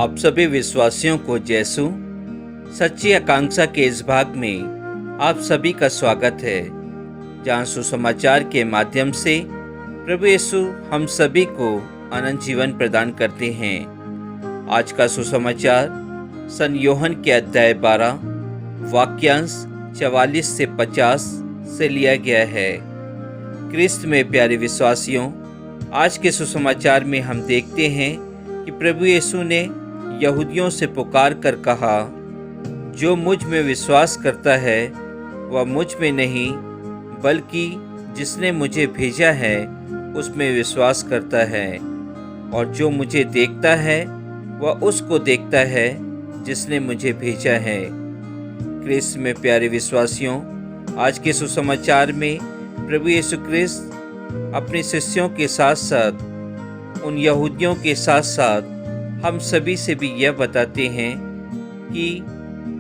आप सभी विश्वासियों को यीशु सच्ची आकांक्षा के इस भाग में आप सभी का स्वागत है, जहां सुसमाचार के माध्यम से प्रभु यीशु हम सभी को अनंत जीवन प्रदान करते हैं। आज का सुसमाचार सन यूहन्ना के अध्याय 12 वाक्यांश 44 से 50 से लिया गया है। क्रिस्त में प्यारे विश्वासियों, आज के सुसमाचार में हम देखते हैं कि प्रभु यीशु ने यहूदियों से पुकार कर कहा, जो मुझ में विश्वास करता है वह मुझ में नहीं बल्कि जिसने मुझे भेजा है उसमें विश्वास करता है, और जो मुझे देखता है वह उसको देखता है जिसने मुझे भेजा है। क्रिस्त में प्यारे विश्वासियों, आज के सुसमाचार में प्रभु यीशु क्रिस्त अपने शिष्यों के साथ साथ उन यहूदियों के साथ साथ हम सभी से भी यह बताते हैं कि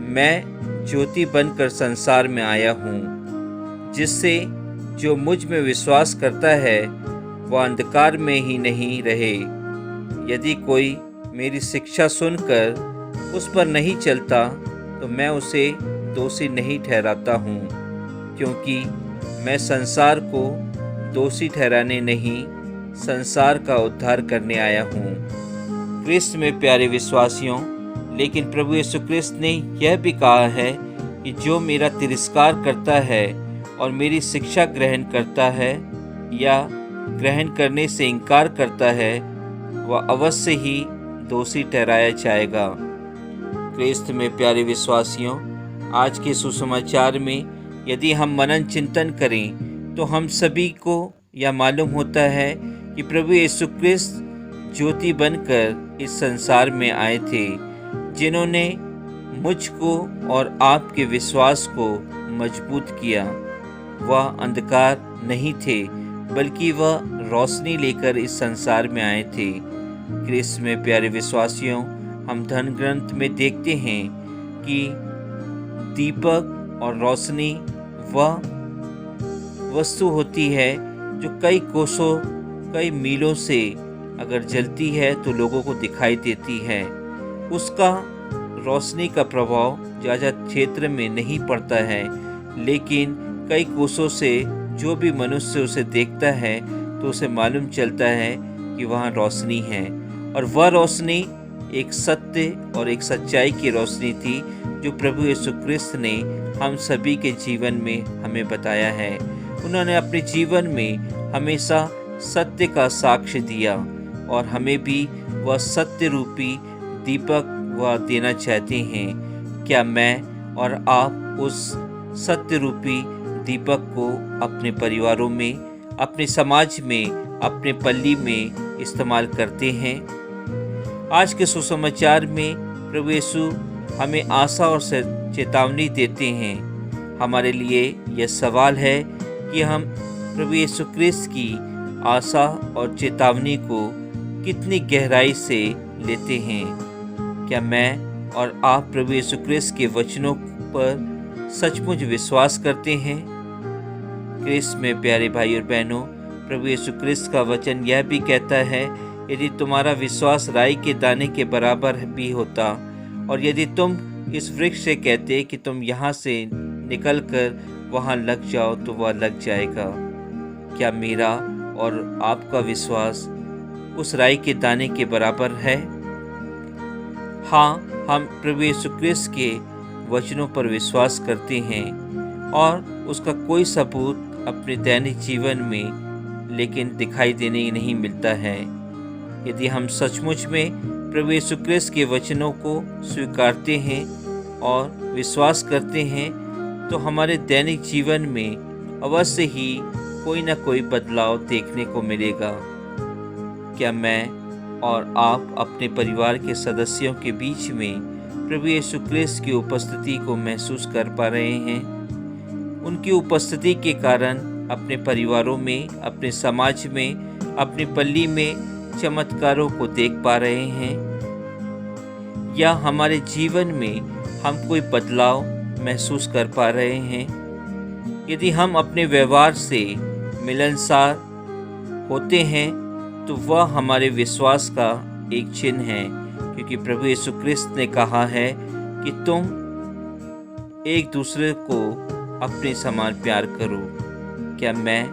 मैं ज्योति बनकर संसार में आया हूँ, जिससे जो मुझ में विश्वास करता है वह अंधकार में ही नहीं रहे। यदि कोई मेरी शिक्षा सुनकर उस पर नहीं चलता तो मैं उसे दोषी नहीं ठहराता हूँ, क्योंकि मैं संसार को दोषी ठहराने नहीं, संसार का उद्धार करने आया हूँ। क्रिस्त में प्यारे विश्वासियों, लेकिन प्रभु यीशु क्रिस्त ने यह भी कहा है कि जो मेरा तिरस्कार करता है और मेरी शिक्षा ग्रहण करता है या ग्रहण करने से इनकार करता है वह अवश्य ही दोषी ठहराया जाएगा। क्रिस्त में प्यारे विश्वासियों, आज के सुसमाचार में यदि हम मनन चिंतन करें तो हम सभी को यह मालूम होता है कि प्रभु यीशु क्रिस्त ज्योति बनकर इस संसार में आए थे, जिन्होंने मुझको और आपके विश्वास को मजबूत किया। वह अंधकार नहीं थे बल्कि वह रोशनी लेकर इस संसार में आए थे। क्रिस्त में प्यारे विश्वासियों, हम धर्म ग्रंथ में देखते हैं कि दीपक और रोशनी वह वस्तु होती है जो कई कोसों कई मीलों से अगर जलती है तो लोगों को दिखाई देती है। उसका रोशनी का प्रभाव ज़्यादा क्षेत्र में नहीं पड़ता है, लेकिन कई कोसों से जो भी मनुष्य उसे देखता है तो उसे मालूम चलता है कि वहाँ रोशनी है। और वह रोशनी एक सत्य और एक सच्चाई की रोशनी थी जो प्रभु यीशु क्रिस्त ने हम सभी के जीवन में हमें बताया है। उन्होंने अपने जीवन में हमेशा सत्य का साक्ष्य दिया और हमें भी वह सत्य रूपी दीपक वह देना चाहते हैं। क्या मैं और आप उस सत्य रूपी दीपक को अपने परिवारों में, अपने समाज में, अपने पल्ली में इस्तेमाल करते हैं? आज के सुसमाचार में प्रभु यीशु हमें आशा और चेतावनी देते हैं। हमारे लिए यह सवाल है कि हम प्रभु यीशु क्रिस्त की आशा और चेतावनी को कितनी गहराई से लेते हैं। क्या मैं और आप प्रभु यीशु क्रिस्त के वचनों पर सचमुच विश्वास करते हैं? क्रिस्त में प्यारे भाई और बहनों, प्रभु यीशु क्रिस्त का वचन यह भी कहता है, यदि तुम्हारा विश्वास राई के दाने के बराबर भी होता और यदि तुम इस वृक्ष से कहते कि तुम यहाँ से निकल कर वहाँ लग जाओ तो वह लग जाएगा। क्या मेरा और आपका विश्वास उस राई के दाने के बराबर है? हाँ, हम प्रभु यीशु क्रिस्त के वचनों पर विश्वास करते हैं और उसका कोई सबूत अपने दैनिक जीवन में लेकिन दिखाई देने ही नहीं मिलता है। यदि हम सचमुच में प्रभु यीशु क्रिस्त के वचनों को स्वीकारते हैं और विश्वास करते हैं तो हमारे दैनिक जीवन में अवश्य ही कोई ना कोई बदलाव देखने को मिलेगा। क्या मैं और आप अपने परिवार के सदस्यों के बीच में प्रभु यीशु क्रिस्त की उपस्थिति को महसूस कर पा रहे हैं? उनकी उपस्थिति के कारण अपने परिवारों में, अपने समाज में, अपनी पल्ली में चमत्कारों को देख पा रहे हैं? या हमारे जीवन में हम कोई बदलाव महसूस कर पा रहे हैं? यदि हम अपने व्यवहार से मिलनसार होते हैं तो वह हमारे विश्वास का एक चिन्ह है क्योंकि प्रभु यीशु क्रिस्त ने कहा है कि तुम एक दूसरे को अपने समान प्यार करो। क्या मैं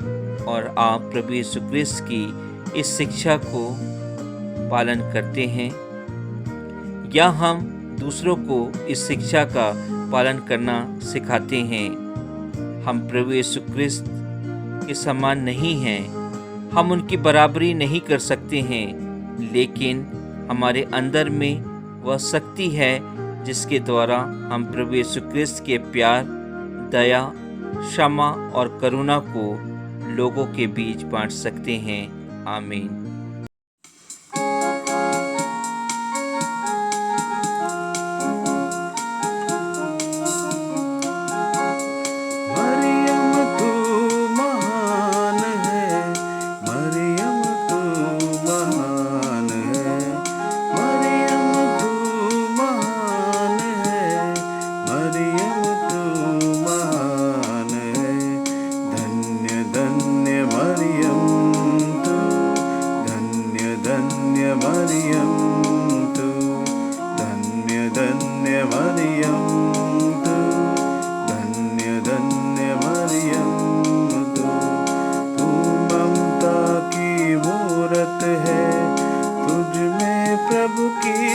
और आप प्रभु यीशु क्रिस्त की इस शिक्षा को पालन करते हैं, या हम दूसरों को इस शिक्षा का पालन करना सिखाते हैं? हम प्रभु यीशु क्रिस्त के समान नहीं हैं, हम उनकी बराबरी नहीं कर सकते हैं, लेकिन हमारे अंदर में वह शक्ति है जिसके द्वारा हम प्रभु यीशु क्रिस्त के प्यार, दया, क्षमा और करुणा को लोगों के बीच बांट सकते हैं। आमीन।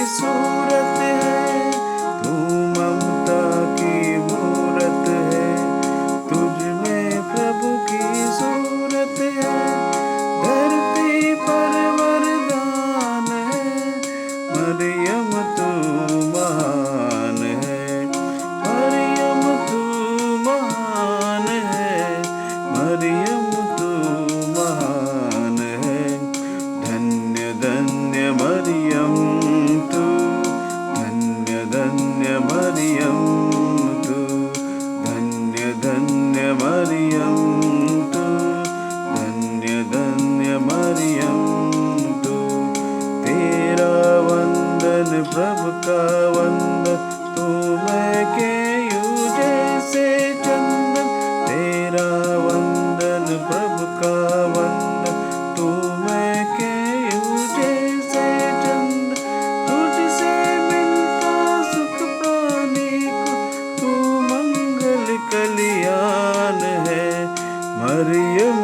सूरत है, तू ममता की मूरत है, तुझ में प्रभु की सूरत है। धरती पर वरदान है, मरियम तू महान है, मरियम तू महान है, मरियम तू महान है। धन्य धन्य मरियम तू, धन्य धन्य मरियम तू, धन्य धन्य मरियम तू, धन्य धन्य मरियम तू। तेरा वंदन प्रभु का वंदन, तू महके यूं जैसे चंदन। तेरा वंदन प्रभु का वंदन, तू महके यूं जैसे चंदन। तुझसे मिलता सुख प्राणी को, तू मंगल कल्याण है। मरियम